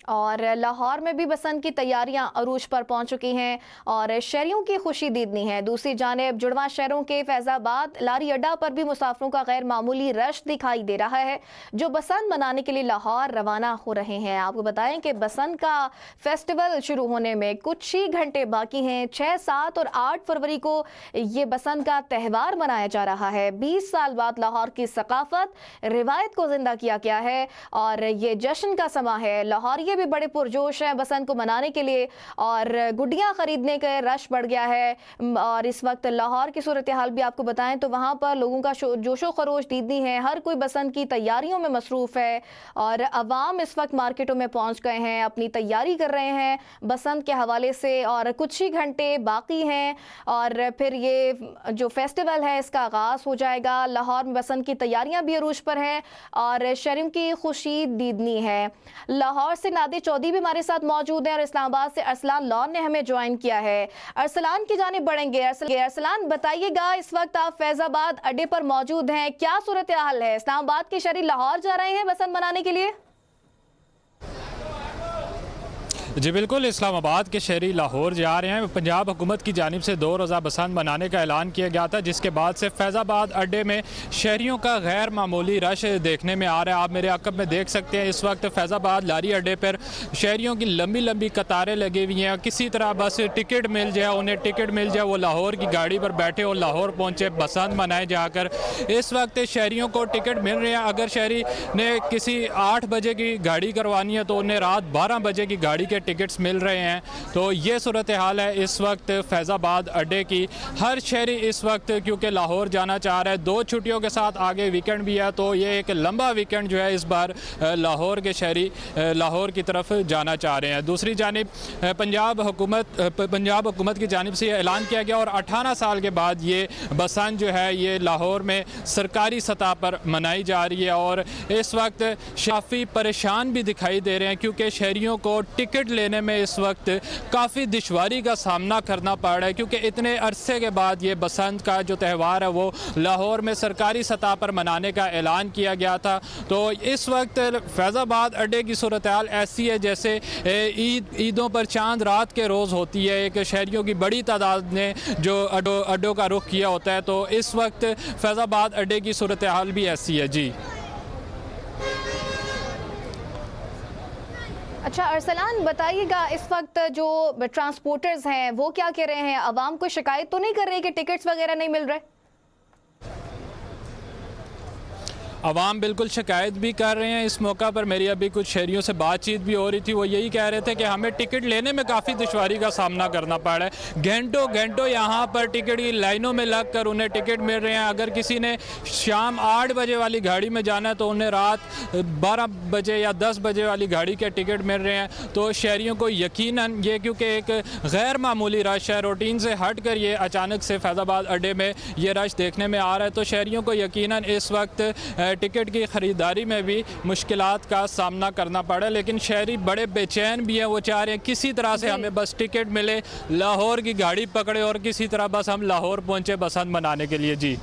और लाहौर में भी बसंत की तैयारियां अरूज पर पहुंच चुकी हैं और शहरियों की खुशी दीदनी है। दूसरी जानिब जुड़वा शहरों के फैजाबाद लारी अड्डा पर भी मुसाफिरों का गैर मामूली रश दिखाई दे रहा है, जो बसंत मनाने के लिए लाहौर रवाना हो रहे हैं। आपको बताएं कि बसंत का फेस्टिवल शुरू होने में कुछ ही घंटे बाकी हैं। 6, 7 और 8 फरवरी को ये बसंत का त्यौहार मनाया जा रहा है। 20 साल बाद लाहौर की सकाफत रिवायत को जिंदा किया गया है और ये जश्न का समा है। लाहौर भी बड़े पुरजोश हैं बसंत को मनाने के लिए और गुड्डियां खरीदने का रश बढ़ गया है। और इस वक्त लाहौर की सूरत हाल भी आपको बताएं तो वहां पर लोगों का जोशो खरोश दीदनी है। हर कोई बसंत की तैयारियों में मसरूफ है और अवाम इस वक्त मार्केटों में पहुंच गए हैं, अपनी तैयारी कर रहे हैं बसंत के हवाले से। और कुछ ही घंटे बाकी हैं और फिर ये जो फेस्टिवल है इसका आगाज हो जाएगा। लाहौर में बसंत की तैयारियां भी अरूज पर हैं और शहरियों की खुशी दीदनी है। लाहौर से नादिर चौधरी भी हमारे साथ मौजूद है और इस्लामाबाद से अरसलान लॉन ने हमें ज्वाइन किया है। अरसलान की जानिब बढ़ेंगे। अरसलान बताइएगा, इस वक्त आप फैजाबाद अड्डे पर मौजूद हैं, क्या सूरत हाल है? इस्लामाबाद के शहरी लाहौर जा रहे हैं बसंत मनाने के लिए? जी बिल्कुल, इस्लामाबाद के शहरी लाहौर जा रहे हैं। पंजाब हुकूमत की जानिब से 2 रोज़ा बसंत मनाने का ऐलान किया गया था, जिसके बाद से फैज़ाबाद अड्डे में शहरियों का गैर मामूली रश देखने में आ रहा है। आप मेरे अक़ब में देख सकते हैं, इस वक्त फैज़ाबाद लारी अड्डे पर शहरियों की लंबी लंबी कतारें लगी हुई हैं। किसी तरह बस टिकट मिल जाए, उन्हें टिकट मिल जाए, वो लाहौर की गाड़ी पर बैठे और लाहौर पहुँचे, बसंत मनाए जाकर। इस वक्त शहरियों को टिकट मिल रहे हैं। अगर शहरी ने किसी 8 बजे की गाड़ी करवानी है तो उन्हें रात 12 बजे की गाड़ी के टिकट्स मिल रहे हैं। तो ये सूरत हाल है इस वक्त फैज़ाबाद अड्डे की। हर शहरी इस वक्त क्योंकि लाहौर जाना चाह रहा है, 2 छुट्टियों के साथ आगे वीकेंड भी है, तो ये एक लंबा वीकेंड जो है इस बार लाहौर के शहरी लाहौर की तरफ जाना चाह रहे हैं। दूसरी जानिब पंजाब हुकूमत की जानिब से ऐलान किया गया और 18 साल के बाद ये बसंत जो है ये लाहौर में सरकारी सतह पर मनाई जा रही है। और इस वक्त काफ़ी परेशान भी दिखाई दे रहे हैं क्योंकि शहरियों को टिकट लेने में इस वक्त काफ़ी दुश्वारी का सामना करना पड़ रहा है, क्योंकि इतने अरसे के बाद ये बसंत का जो त्यौहार है वो लाहौर में सरकारी सतह पर मनाने का ऐलान किया गया था। तो इस वक्त फैज़ाबाद अड्डे की सूरत हाल ऐसी है जैसे ईदों पर चांद रात के रोज़ होती है। एक शहरियों की बड़ी तादाद ने जो अड्डों का रुख किया होता है, तो इस वक्त फैज़ाबाद अड्डे की सूरत हाल भी ऐसी है। जी अच्छा अरसलान बताइएगा, इस वक्त जो ट्रांसपोर्टर्स हैं वो क्या कह रहे हैं? आवाम को शिकायत तो नहीं कर रही कि टिकट्स वगैरह नहीं मिल रहे? अवाम बिल्कुल शिकायत भी कर रहे हैं। इस मौका पर मेरी अभी कुछ शहरियों से बातचीत भी हो रही थी, वो यही कह रहे थे कि हमें टिकट लेने में काफ़ी दुश्वारी का सामना करना पड़ रहा है। घंटों घंटों यहाँ पर टिकट की लाइनों में लग कर उन्हें टिकट मिल रहे हैं। अगर किसी ने शाम 8 बजे वाली गाड़ी में जाना है तो उन्हें रात 12 बजे या 10 बजे वाली गाड़ी के टिकट मिल रहे हैं। तो शहरियों को यकीनन ये, क्योंकि एक गैर मामूली रश है, रूटीन से हट कर ये अचानक से फैज़ाबाद अड्डे में ये रश देखने में आ रहा है, तो शहरियों को यकीनन इस वक्त टिकट की ख़रीदारी में भी मुश्किलात का सामना करना पड़ा। लेकिन शहरी बड़े बेचैन भी हैं, वो चाह रहे हैं किसी तरह से हमें बस टिकट मिले, लाहौर की गाड़ी पकड़े और किसी तरह बस हम लाहौर पहुँचे बसंत मनाने के लिए। जी